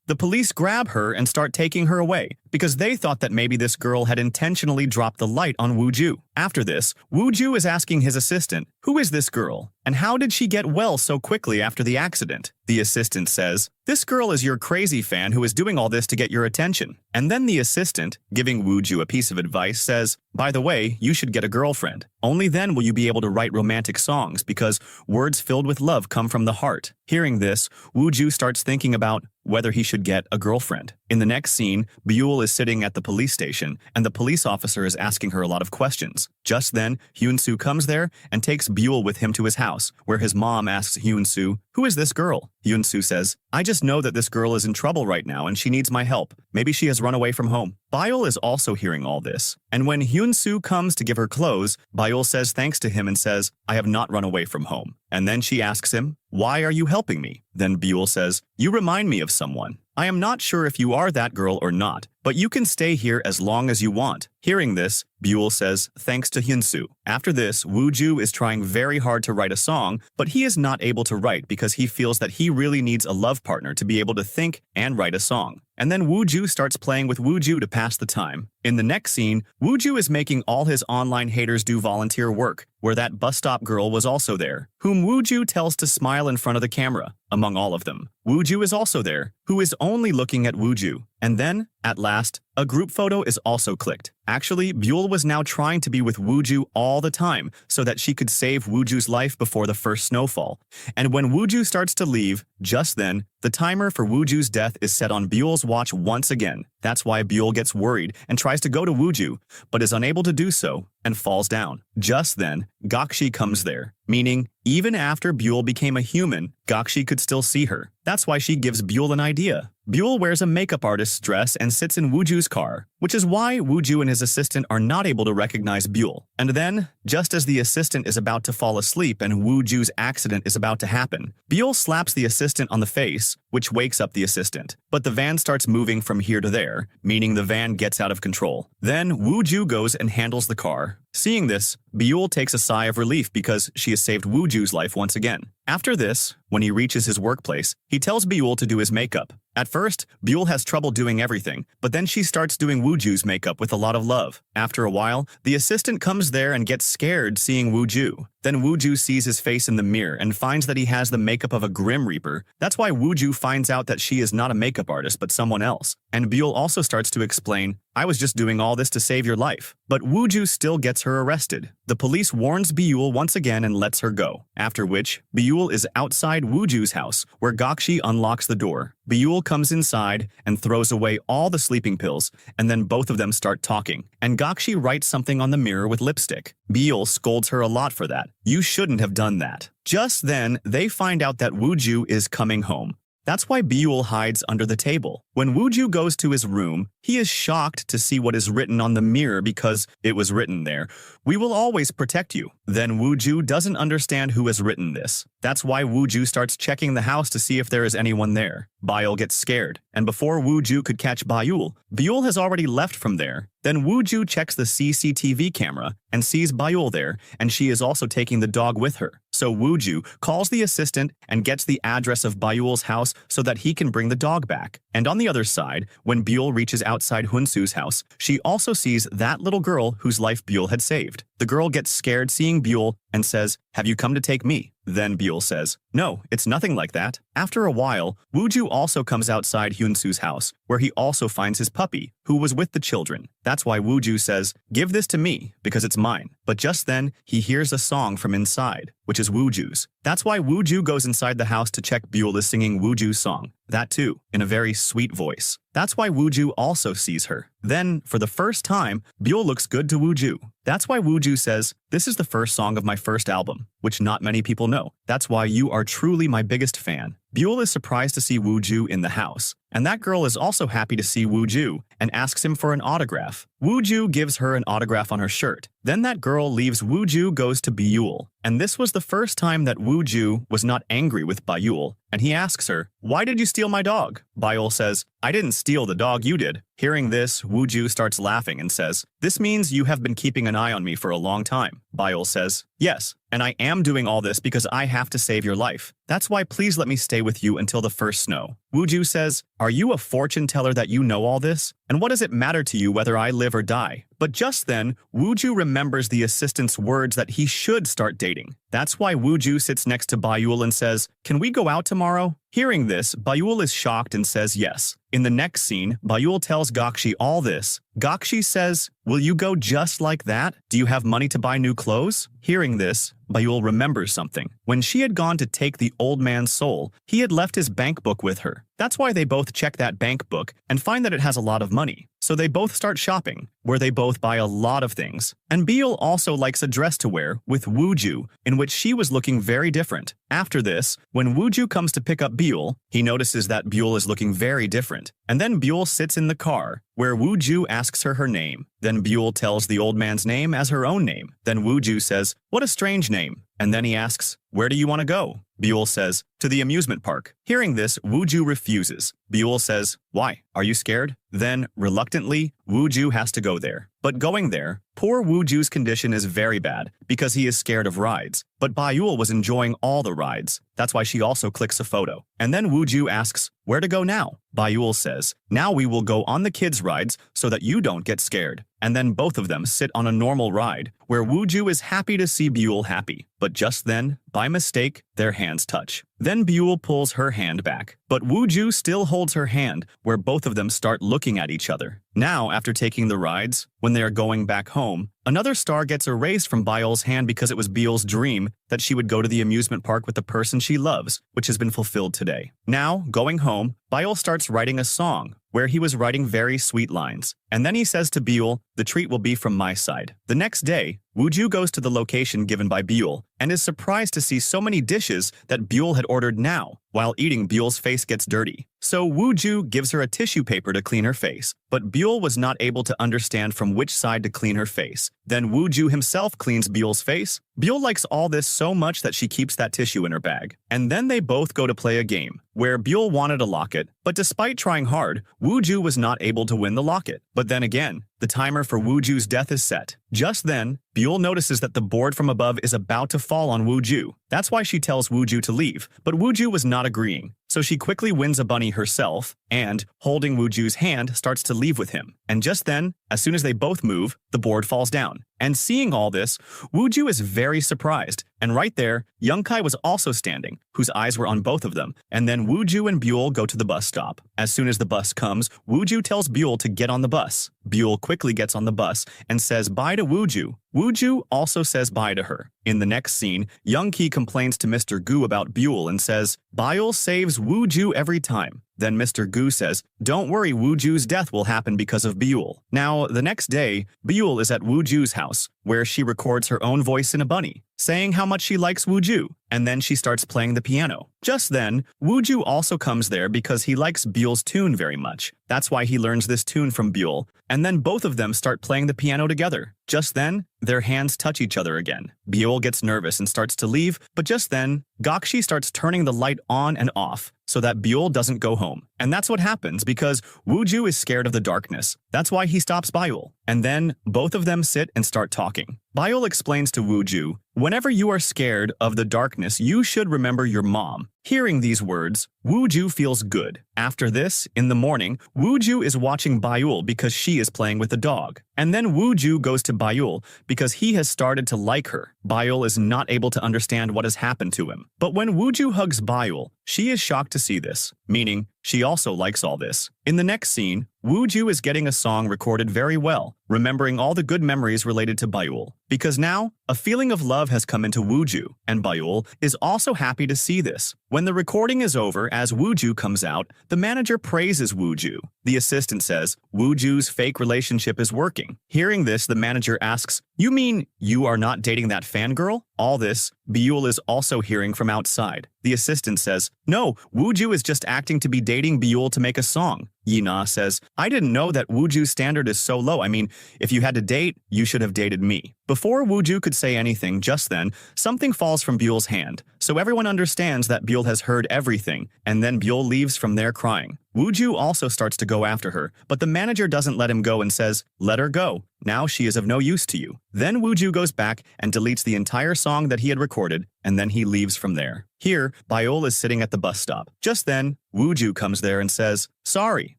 the police grab her and start taking her away because they thought that maybe this girl had intentionally dropped the light on Wuju. After this, Wuju is asking his assistant, who is this girl? And how did she get well so quickly after the accident? The assistant says, this girl is your crazy fan who is doing all this to get your attention. And then the assistant, giving Wuju a piece of advice, says, by the way, you should get a girlfriend. Only then will you be able to write romantic songs because words filled with love come from the heart. Hearing this, Wuju starts thinking about whether he should get a girlfriend. In the next scene, Bule is sitting at the police station, and the police officer is asking her a lot of questions. Just then, Hyun-soo comes there and takes Bule with him to his house, where his mom asks Hyun-soo, who is this girl? Hyun-soo says, I just know that this girl is in trouble right now and she needs my help. Maybe she has run away from home. Bule is also hearing all this. And when Hyun-soo comes to give her clothes, Bule says thanks to him and says, I have not run away from home. And then she asks him, why are you helping me? Then Bule says, you remind me of someone. I am not sure if you are that girl or not, but you can stay here as long as you want. Hearing this, Bule says thanks to Hyun-soo. After this, Wuju is trying very hard to write a song, but he is not able to write because he feels that he really needs a love partner to be able to think and write a song. And then Wuju starts playing with Wuju to pass the time. In the next scene, Wuju is making all his online haters do volunteer work, where that bus stop girl was also there, whom Wuju tells to smile in front of the camera. Among all of them, Wuju is also there, who is only looking at Wuju. And then, at last, a group photo is also clicked. Actually, Bule was now trying to be with Wuju all the time so that she could save Wuju's life before the first snowfall. And when Wuju starts to leave, just then, the timer for Wuju's death is set on Bule's watch once again. That's why Bule gets worried and tries to go to Wuju, but is unable to do so and falls down. Just then, Gakshi comes there, meaning even after Bule became a human, Gakshi could still see her. That's why she gives Bule an idea. Bule wears a makeup artist's dress and sits in Wuju's car, which is why Wuju and his assistant are not able to recognize Bule. And then, just as the assistant is about to fall asleep and Wuju's accident is about to happen, Bule slaps the assistant on the face, which wakes up the assistant. But the van starts moving from here to there, meaning the van gets out of control. Then Wuju goes and handles the car. Seeing this, Bule takes a sigh of relief because she has saved Wuju's life once again. After this, when he reaches his workplace, he tells Bule to do his makeup. At first, Bule has trouble doing everything, but then she starts doing Wuju's makeup with a lot of love. After a while, the assistant comes there and gets scared seeing Wuju. Then Wuju sees his face in the mirror and finds that he has the makeup of a Grim Reaper. That's why Wuju finds out that she is not a makeup artist but someone else. And Bule also starts to explain, I was just doing all this to save your life. But Wuju still gets her arrested. The police warns Bule once again and lets her go. After which, Bule is outside Wuju's house, where Gakshi unlocks the door. Bule comes inside and throws away all the sleeping pills, and then both of them start talking. And Gakshi writes something on the mirror with lipstick. Bule scolds her a lot for that. You shouldn't have done that. Just then, they find out that Wuju is coming home. That's why Bule hides under the table. When Wuju goes to his room, he is shocked to see what is written on the mirror because it was written there, "We will always protect you." Then Wuju doesn't understand who has written this. That's why Wuju starts checking the house to see if there is anyone there. Bule gets scared, and before Wuju could catch Bule has already left from there. Then Wuju checks the CCTV camera and sees Bule there, and she is also taking the dog with her. So Wuju calls the assistant and gets the address of Bule's house so that he can bring the dog back. And on the other side, when Bule reaches outside Hunsu's house, she also sees that little girl whose life Bule had saved. The girl gets scared seeing Bule and says, "Have you come to take me?" Then Bule says, "No, it's nothing like that." After a while, Wuju also comes outside Hunsu's house, where he also finds his puppy, who was with the children. That's why Wuju says, "Give this to me, because it's mine." But just then, he hears a song from inside, which is Wuju's. That's why Wuju goes inside the house to check Bule is singing Wuju's song. That too, in a very sweet voice. That's why Wuju also sees her. Then, for the first time, Bule looks good to Wuju. That's why Wuju says, "This is the first song of my first album," which not many people know. That's why you are truly my biggest fan. Bule is surprised to see Wuju in the house, and that girl is also happy to see Wuju and asks him for an autograph. Wuju gives her an autograph on her shirt. Then that girl leaves. Wuju goes to Bule, and this was the first time that Wuju was not angry with Bule, and he asks her, "Why did you steal my dog?" Bule says, "I didn't steal the dog, you did." Hearing this, Wuju starts laughing and says, "This means you have been keeping an eye on me for a long time." Bule says, "Yes, and I am doing all this because I have to save your life. That's why please let me stay with you until the first snow." Wuju says, "Are you a fortune teller that you know all this? And what does it matter to you whether I live or die?" But just then, Wuju remembers the assistant's words that he should start dating. That's why Wuju sits next to Bule and says, "Can we go out tomorrow?" Hearing this, Bule is shocked and says yes. In the next scene, Bule tells Gakshi all this. Gakshi says, "Will you go just like that? Do you have money to buy new clothes?" Hearing this, Bule remembers something. When she had gone to take the old man's soul, he had left his bank book with her. That's why they both check that bank book and find that it has a lot of money. So they both start shopping, where they both buy a lot of things. And Bule also likes a dress to wear with Wuju, in which she was looking very different. After this, when Wuju comes to pick up Bule, he notices that Bule is looking very different. And then Bule sits in the car, where Wuju asks her name. Then Bule tells the old man's name as her own name. Then Wuju says, "What a strange name." And then he asks, "Where do you want to go?" Bule says, "To the amusement park." Hearing this, Wuju refuses. Bule says, "Why? Are you scared?" Then, reluctantly, Wuju has to go there. But going there, poor Wuju's condition is very bad because he is scared of rides. But Bule was enjoying all the rides. That's why she also clicks a photo. And then Wuju asks, "Where to go now?" Bule says, "Now we will go on the kids' rides so that you don't get scared." And then both of them sit on a normal ride, where Wuju is happy to see Bule happy. But just then, by mistake, their hands touch. Then Bule pulls her hand back, but Wuju still holds her hand, where both of them start looking at each other. Now, after taking the rides, when they are going back home, another star gets erased from Bule's hand because it was Bule's dream that she would go to the amusement park with the person she loves, which has been fulfilled today. Now, going home, Bule starts writing a song, where he was writing very sweet lines. And then he says to Bule, "The treat will be from my side." The next day, Wuju goes to the location given by Bule and is surprised to see so many dishes that Bule had ordered now. While eating, Bule's face gets dirty. So Wuju gives her a tissue paper to clean her face, but Bule was not able to understand from which side to clean her face. Then Wuju himself cleans Bule's face. Bule likes all this so much that she keeps that tissue in her bag. And then they both go to play a game, where Bule wanted a locket, but despite trying hard, Wuju was not able to win the locket. But then again, the timer for Wuju's death is set. Just then, Bule notices that the board from above is about to fall on Wuju. That's why she tells Wuju to leave, but Wuju was not agreeing. So she quickly wins a bunny herself and, holding Wuju's hand, starts to leave with him. And just then, as soon as they both move, the board falls down. And seeing all this, Wuju is very very surprised. And right there, Youngkai was also standing, whose eyes were on both of them. And then Wuju and Bule go to the bus stop. As soon as the bus comes, Wuju tells Bule to get on the bus. Bule quickly gets on the bus and says bye to Wuju. Wuju also says bye to her. In the next scene, Youngki complains to Mr. Gu about Bule and says, Bule saves Wuju every time. Then Mr. Gu says, don't worry, Wuju's death will happen because of Bule. Now, the next day, Bule is at Wuju's house, where she records her own voice in a bunny, saying how much she likes Wuju, and then she starts playing the piano. Just then, Wuju also comes there because he likes Bule's tune very much. That's why he learns this tune from Bule, and then both of them start playing the piano together. Just then, their hands touch each other again. Bule gets nervous and starts to leave, but just then, Gakshi starts turning the light on and off so that Bule doesn't go home. And that's what happens because Wuju is scared of the darkness. That's why he stops Bule. And then, both of them sit and start talking. Bule explains to Wuju, whenever you are scared of the darkness, you should remember your mom. Hearing these words, Wuju feels good. After this, in the morning, Wuju is watching Bule because she is playing with the dog. And then Wuju goes to Bule because he has started to like her. Bule is not able to understand what has happened to him. But when Wuju hugs Bule, she is shocked to see this, meaning she also likes all this. In the next scene, Wuju is getting a song recorded very well, remembering all the good memories related to Bule. Because now, a feeling of love has come into Wuju, and Bule is also happy to see this. When the recording is over, as Wuju comes out, the manager praises Wuju. The assistant says, Wuju's fake relationship is working. Hearing this, the manager asks, you mean you are not dating that fangirl? All this, Bule is also hearing from outside. The assistant says, no, Wuju is just acting to be dating Bule to make a song. Yina says, I didn't know that Wuju's standard is so low. I mean, if you had to date, you should have dated me. Before Wuju could say anything, just then, something falls from Bule's hand. So everyone understands that Bule has heard everything, and then Bule leaves from there crying. Wuju also starts to go after her, but the manager doesn't let him go and says, let her go. Now she is of no use to you. Then Wuju goes back and deletes the entire song that he had recorded, and then he leaves from there. Here, Bule is sitting at the bus stop. Just then, Wuju comes there and says, sorry.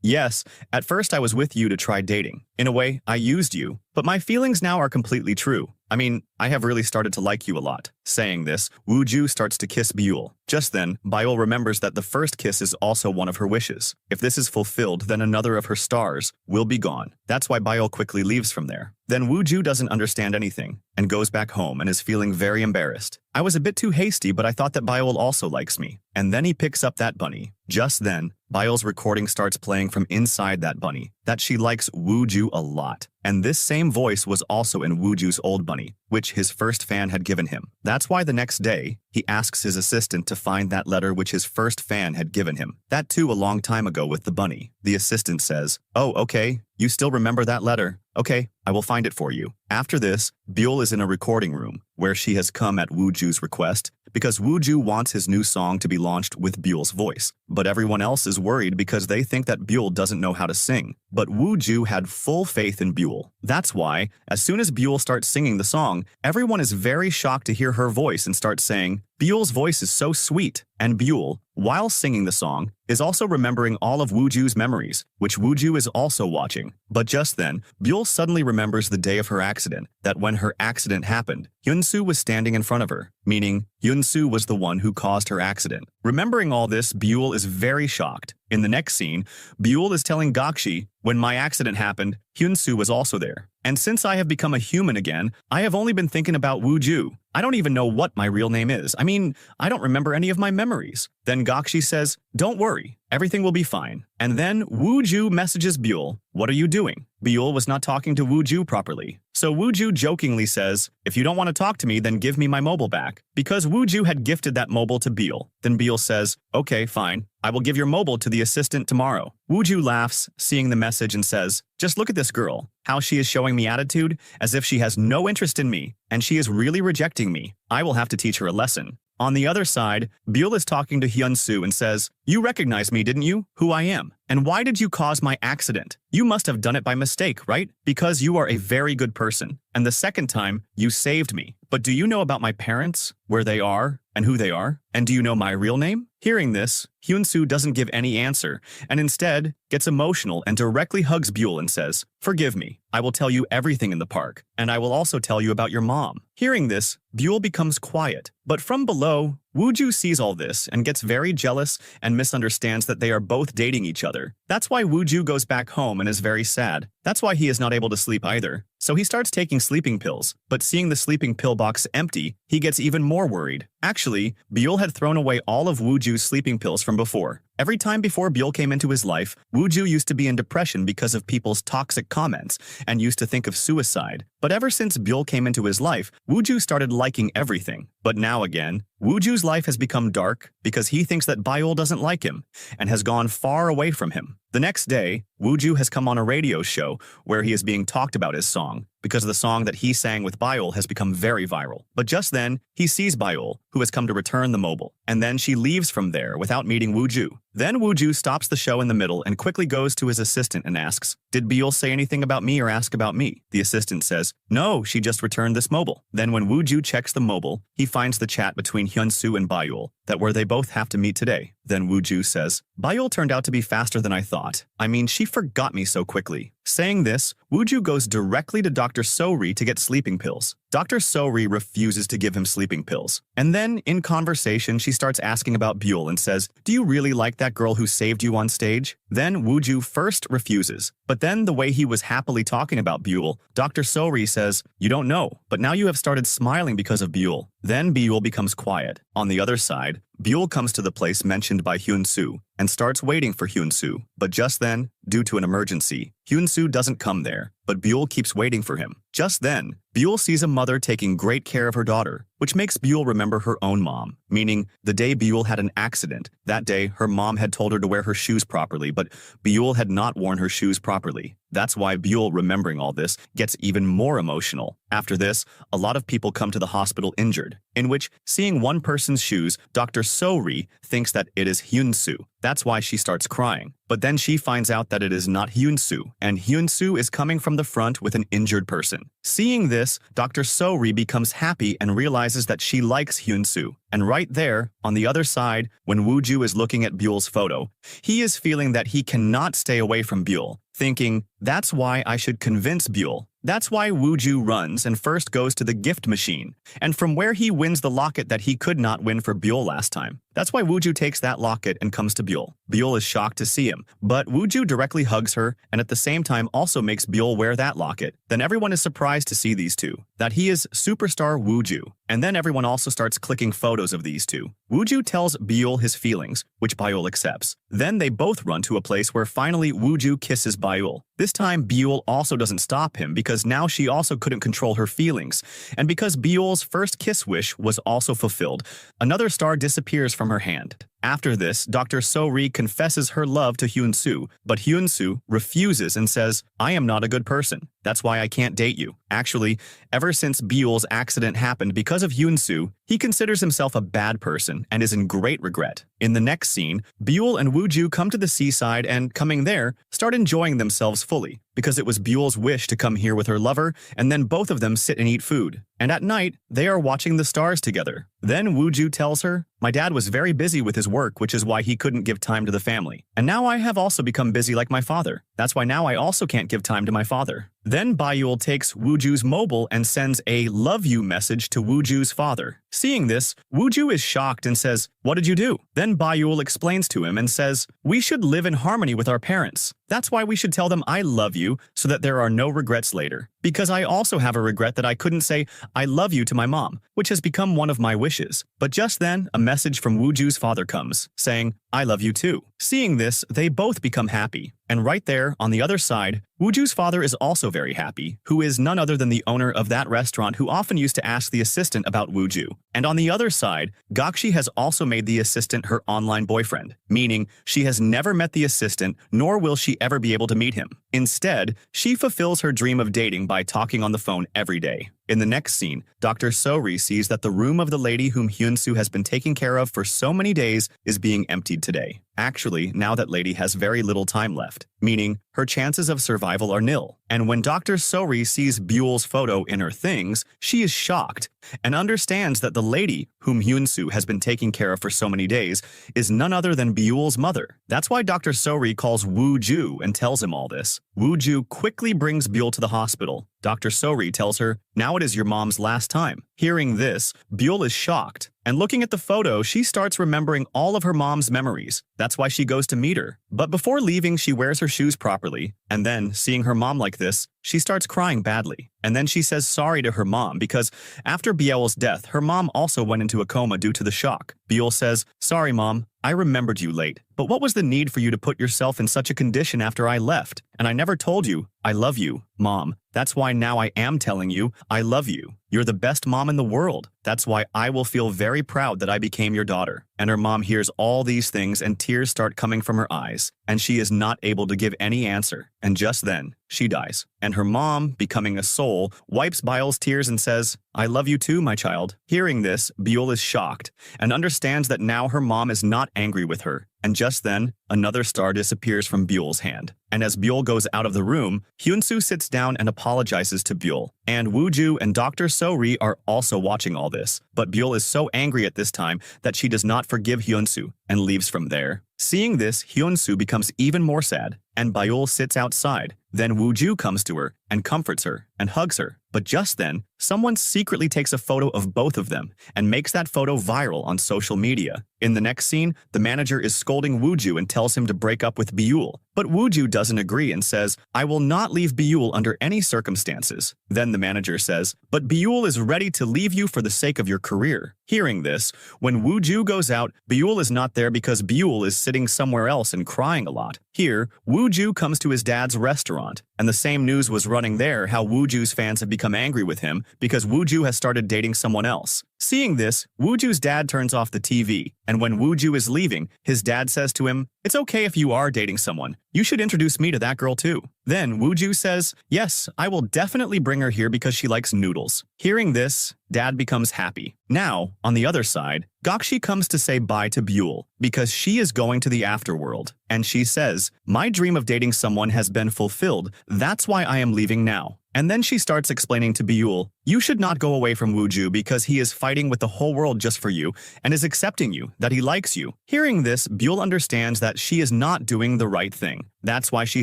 Yes, at first I was with you to try dating. In a way, I used you, but my feelings now are completely true. I mean, I have really started to like you a lot. Saying this, Wuju starts to kiss Bule. Just then, Bule remembers that the first kiss is also one of her wishes. If this is fulfilled, then another of her stars will be gone. That's why Bule quickly leaves from there. Then Wuju doesn't understand anything and goes back home and is feeling very embarrassed. I was a bit too hasty, but I thought that Bule also likes me. And then he picks up that bunny. Just then, Bule's recording starts playing from inside that bunny, that she likes Wuju a lot. And this same voice was also in Wuju's old bunny, which his first fan had given him. That's why the next day, he asks his assistant to find that letter which his first fan had given him. That too a long time ago with the bunny. The assistant says, oh, okay, you still remember that letter. Okay, I will find it for you. After this, Bule is in a recording room, where she has come at Wuju's request, because Wuju wants his new song to be launched with Bule's voice. But everyone else is worried because they think that Bule doesn't know how to sing. But Wuju had full faith in Bule. That's why, as soon as Bule starts singing the song, everyone is very shocked to hear her voice and starts saying, Bule's voice is so sweet. And Bule, while singing the song, is also remembering all of Wuju's memories, which Wuju is also watching. But just then, Bule suddenly remembers the day of her accident, that when her accident happened, Hyunsu was standing in front of her, meaning Hyunsu was the one who caused her accident. Remembering all this, Bule is very shocked. In the next scene, Bule is telling Gakshi, when my accident happened, Hyunsu was also there. And since I have become a human again, I have only been thinking about Wuju. I don't even know what my real name is. I mean, I don't remember any of my memories. Then Gakshi says, don't worry, everything will be fine. And then Wuju messages Bule, what are you doing? Bule was not talking to Wuju properly. So Wuju jokingly says, if you don't want to talk to me, then give me my mobile back. Because Wuju had gifted that mobile to Bule. Then Bule says, okay, fine. I will give your mobile to the assistant tomorrow. Wuju laughs, seeing the message and says, just look at this girl, how she is showing me attitude, as if she has no interest in me, and she is really rejecting me. I will have to teach her a lesson. On the other side, Bule is talking to Hyunsu and says, you recognize me, didn't you? Who I am. And why did you cause my accident? You must have done it by mistake, right? Because you are a very good person. And the second time, you saved me. But do you know about my parents, where they are, and who they are? And do you know my real name? Hearing this, Hyun-soo doesn't give any answer, and instead gets emotional and directly hugs Bule and says, "Forgive me, I will tell you everything in the park, and I will also tell you about your mom." Hearing this, Bule becomes quiet, but from below, Wuju sees all this and gets very jealous and misunderstands that they are both dating each other. That's why Wuju goes back home and is very sad. That's why he is not able to sleep either. So he starts taking sleeping pills, but seeing the sleeping pill box empty, he gets even more worried. Actually, Bule had thrown away all of Wuju's sleeping pills from before. Every time before Bule came into his life, Wuju used to be in depression because of people's toxic comments and used to think of suicide. But ever since Bule came into his life, Wuju started liking everything. But now again, Wuju's life has become dark because he thinks that Bule doesn't like him and has gone far away from him. The next day, Wuju has come on a radio show where he is being talked about his song because the song that he sang with Bule has become very viral. But just then, he sees Bule, who has come to return the mobile, and then she leaves from there without meeting Wuju. Then Wuju stops the show in the middle and quickly goes to his assistant and asks, "Did Bule say anything about me or ask about me?" The assistant says, "No, she just returned this mobile." Then when Wuju checks the mobile, he finds the chat between Hyun-soo and Bule, that where they both have to meet today. Then Wuju says, "Bule turned out to be faster than I thought. I mean, she forgot me so quickly." Saying this, Wuju goes directly to Dr. So-ri to get sleeping pills. Dr. So-ri refuses to give him sleeping pills. And then, in conversation, she starts asking about Bule and says, "Do you really like that girl who saved you on stage?" Then Wuju first refuses. But then the way he was happily talking about Bule, Dr. So-ri says, "You don't know, but now you have started smiling because of Bule." Then Bule becomes quiet. On the other side, Bule comes to the place mentioned by Hyun-soo and starts waiting for Hyun-soo. But just then, due to an emergency, Hyun-soo doesn't come there, but Bule keeps waiting for him. Just then, Bule sees a mother taking great care of her daughter, which makes Bule remember her own mom, meaning the day Bule had an accident. That day, her mom had told her to wear her shoes properly, but Bule had not worn her shoes properly. That's why Bule, remembering all this, gets even more emotional. After this, a lot of people come to the hospital injured, in which, seeing one person's shoes, Dr. So-ri thinks that it is Hyun-soo. That's why she starts crying. But then she finds out that it is not Hyun-soo, and Hyun-soo is coming from the front with an injured person. Seeing this, Dr. So-ri becomes happy and realizes that she likes Hyun-soo. And right there, on the other side, when Wuju is looking at Bule's photo, he is feeling that he cannot stay away from Bule, thinking, "That's why I should convince Bule." That's why Wuju runs and first goes to the gift machine, and from where he wins the locket that he could not win for Bule last time. That's why Wuju takes that locket and comes to Bule. Bule is shocked to see him, but Wuju directly hugs her and at the same time also makes Bule wear that locket. Then everyone is surprised to see these two, that he is superstar Wuju. And then everyone also starts clicking photos of these two. Wuju tells Bule his feelings, which Bule accepts. Then they both run to a place where finally Wuju kisses Bule. This time Bule also doesn't stop him because now she also couldn't control her feelings. And because Bule's first kiss wish was also fulfilled, another star disappears from her hand. After this, Dr. So-ri confesses her love to Hyun-soo, but Hyun-soo refuses and says, "I am not a good person. That's why I can't date you." Actually, ever since Bule's accident happened because of Hyun-soo, he considers himself a bad person and is in great regret. In the next scene, Bule and Wuju come to the seaside and, coming there, start enjoying themselves fully, because it was Bule's wish to come here with her lover, and then both of them sit and eat food. And at night, they are watching the stars together. Then Wuju tells her, "My dad was very busy with his work, which is why he couldn't give time to the family. And now I have also become busy like my father. That's why now I also can't give time to my father." Then Bule takes Wuju's mobile and sends a "love you" message to Wuju's father. Seeing this, Wuju is shocked and says, "What did you do?" Then Bule explains to him and says, "We should live in harmony with our parents. That's why we should tell them I love you so that there are no regrets later. Because I also have a regret that I couldn't say I love you to my mom, which has become one of my wishes." But just then, a message from Wuju's father comes, saying, "I love you too." Seeing this, they both become happy. And right there, on the other side, Wuju's father is also very happy, who is none other than the owner of that restaurant who often used to ask the assistant about Wuju. And on the other side, Gakshi has also made the assistant her online boyfriend, meaning she has never met the assistant, nor will she ever be able to meet him. Instead, she fulfills her dream of dating by talking on the phone every day. In the next scene, Dr. Sori sees that the room of the lady whom Hyunsu has been taking care of for so many days is being emptied today. Actually, now that lady has very little time left, meaning her chances of survival are nil. And when Dr. Sori sees Bule's photo in her things, she is shocked and understands that the lady whom Hyunsu has been taking care of for so many days is none other than Bule's mother. That's why Dr. Sori calls Wuju and tells him all this. Wuju quickly brings Bule to the hospital. Dr. Sori tells her, "Now it is your mom's last time." Hearing this, Bule is shocked, and looking at the photo, she starts remembering all of her mom's memories. That's why she goes to meet her. But before leaving, she wears her shoes properly, and then, seeing her mom like this, she starts crying badly. And then she says sorry to her mom because after Bule's death, her mom also went into a coma due to the shock. Bule says, "Sorry, Mom, I remembered you late. But what was the need for you to put yourself in such a condition after I left? And I never told you, I love you, Mom. That's why now I am telling you, I love you. You're the best mom in the world. That's why I will feel very proud that I became your daughter." And her mom hears all these things and tears start coming from her eyes, and she is not able to give any answer. And just then, she dies. And her mom, becoming a soul, wipes Bule's tears and says, "I love you too, my child." Hearing this, Bule is shocked and understands that now her mom is not angry with her. And just then, another star disappears from Bule's hand. And as Bule goes out of the room, Hyunsu sits down and apologizes to Bule. And Wuju and Dr. Sori are also watching all this. But Bule is so angry at this time that she does not forgive Hyunsu and leaves from there. Seeing this, Hyunsu becomes even more sad, and Bule sits outside. Then Wuju comes to her and comforts her and hugs her. But just then, someone secretly takes a photo of both of them and makes that photo viral on social media. In the next scene, the manager is scolding Wuju and tells him to break up with Bule. But Wuju doesn't agree and says, "I will not leave Bule under any circumstances." Then the manager says, "But Bule is ready to leave you for the sake of your career." Hearing this, when Wuju goes out, Bule is not there because Bule is sitting somewhere else and crying a lot. Here, Wuju comes to his dad's restaurant, and the same news was running there how Wuju's fans have become angry with him because Wuju has started dating someone else. Seeing this, Wuju's dad turns off the TV, and when Wuju is leaving, his dad says to him, "It's okay if you are dating someone. You should introduce me to that girl too." Then Wuju says, "Yes, I will definitely bring her here because she likes noodles." Hearing this, Dad becomes happy. Now, on the other side, Gakshi comes to say bye to Bule because she is going to the afterworld, and she says, "My dream of dating someone has been fulfilled. That's why I am leaving now." And then she starts explaining to Bule, "You should not go away from Wuju because he is fighting with the whole world just for you and is accepting you, that he likes you." Hearing this, Bule understands that she is not doing the right thing. That's why she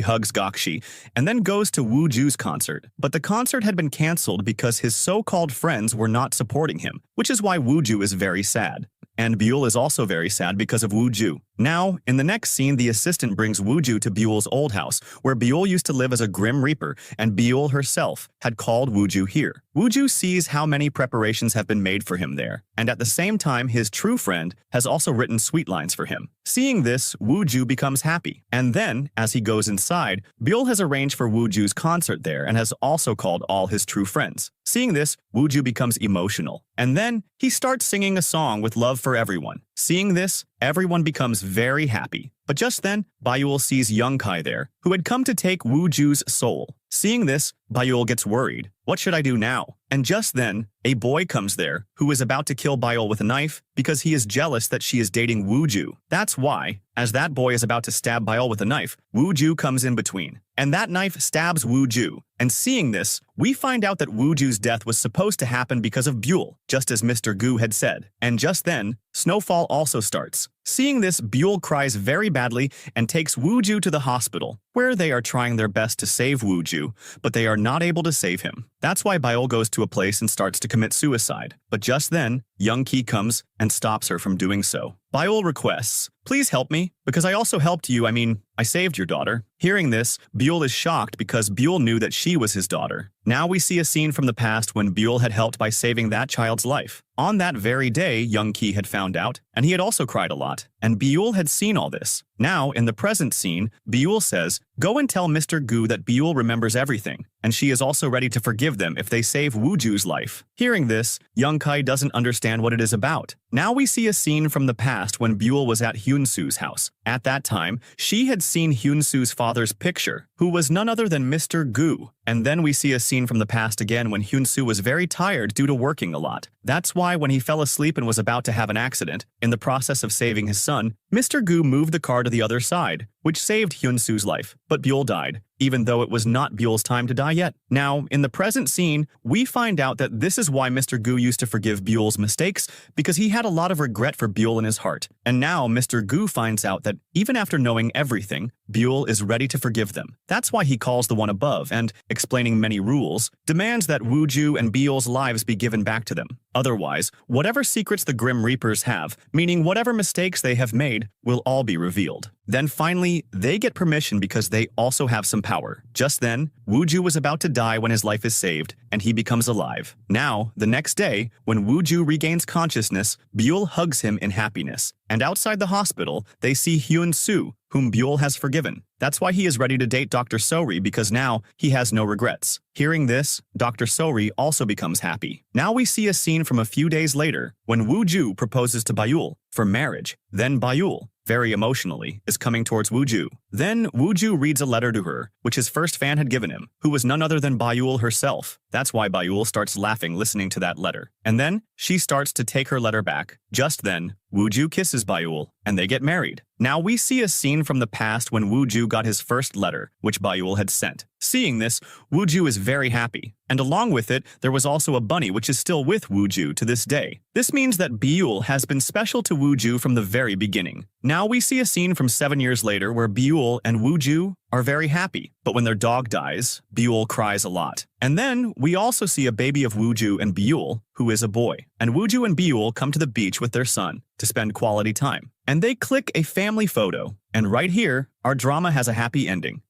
hugs Gakshi and then goes to Wuju's concert. But the concert had been cancelled because his so-called friends were not supporting him, which is why Wuju is very sad. And Bule is also very sad because of Wuju. Now, in the next scene, the assistant brings Wuju to Bule's old house, where Bule used to live as a Grim Reaper, and Bule herself had called Wuju here. Wuju sees how many preparations have been made for him there, and at the same time, his true friend has also written sweet lines for him. Seeing this, Wuju becomes happy. And then, as he goes inside, Bule has arranged for Wuju's concert there and has also called all his true friends. Seeing this, Wuju becomes emotional. And then, he starts singing a song with love for everyone. Seeing this, everyone becomes very happy. But just then, Bule sees Youngkai there, who had come to take Wuju's soul. Seeing this, Bule gets worried. What should I do now? And just then, a boy comes there who is about to kill Bule with a knife because he is jealous that she is dating Wuju. That's why, as that boy is about to stab Bule with a knife, Wuju comes in between. And that knife stabs Wuju. And seeing this, we find out that Wuju's death was supposed to happen because of Bule, just as Mr. Gu had said. And just then, snowfall also starts. Seeing this, Bule cries very badly and takes Wuju to the hospital, where they are trying their best to save Wuju, but they are not able to save him. That's why Bule goes to a place and starts to commit suicide. But just then, Youngki comes and stops her from doing so. Bule requests, "Please help me, because I also helped you. I saved your daughter." Hearing this, Bule is shocked because Bule knew that she was his daughter. Now we see a scene from the past when Bule had helped by saving that child's life. On that very day, Youngki had found out, and he had also cried a lot, and Bule had seen all this. Now, in the present scene, Bule says, "Go and tell Mr. Gu that Bule remembers everything, and she is also ready to forgive them if they save Wuju's life." Hearing this, Youngkai doesn't understand what it is about. Now we see a scene from the past when Bule was at Hyunsu's house. At that time, she had seen Hyunsu's father's picture, who was none other than Mr. Gu. And then we see a scene from the past again when Hyun-soo was very tired due to working a lot. That's why when he fell asleep and was about to have an accident, in the process of saving his son, Mr. Gu moved the car to the other side, which saved Hyun-soo's life. But Bule died, even though it was not Bule's time to die yet. Now, in the present scene, we find out that this is why Mr. Gu used to forgive Bule's mistakes, because he had a lot of regret for Bule in his heart. And now Mr. Gu finds out that even after knowing everything, Bule is ready to forgive them. That's why he calls the one above and, explaining many rules, demands that Wuju and Bule's lives be given back to them. Otherwise, whatever secrets the Grim Reapers have, meaning whatever mistakes they have made, will all be revealed. Then finally, they get permission because they also have some power. Just then, Wuju was about to die when his life is saved, and he becomes alive. Now, the next day, when Wuju regains consciousness, Bule hugs him in happiness. And outside the hospital, they see Hyun-soo, whom Bule has forgiven. That's why he is ready to date Dr. Sori, because now he has no regrets. Hearing this, Dr. Sori also becomes happy. Now we see a scene from a few days later when Wuju proposes to Bule for marriage. Then Bule, very emotionally, is coming towards Wuju. Then Wuju reads a letter to her, which his first fan had given him, who was none other than Bule herself. That's why Bule starts laughing listening to that letter. And then she starts to take her letter back. Just then, Wuju kisses Bule, and they get married. Now we see a scene from the past when Wuju got his first letter, which Bule had sent. Seeing this, Wuju is very happy, and along with it, there was also a bunny which is still with Wuju to this day. This means that Bule has been special to Wuju from the very beginning. Now we see a scene from 7 years later where Bule and Wuju are very happy, but when their dog dies, Bule cries a lot. And then we also see a baby of Wuju and Bule, who is a boy. And Wuju and Bule come to the beach with their son to spend quality time. And they click a family photo. And right here, our drama has a happy ending.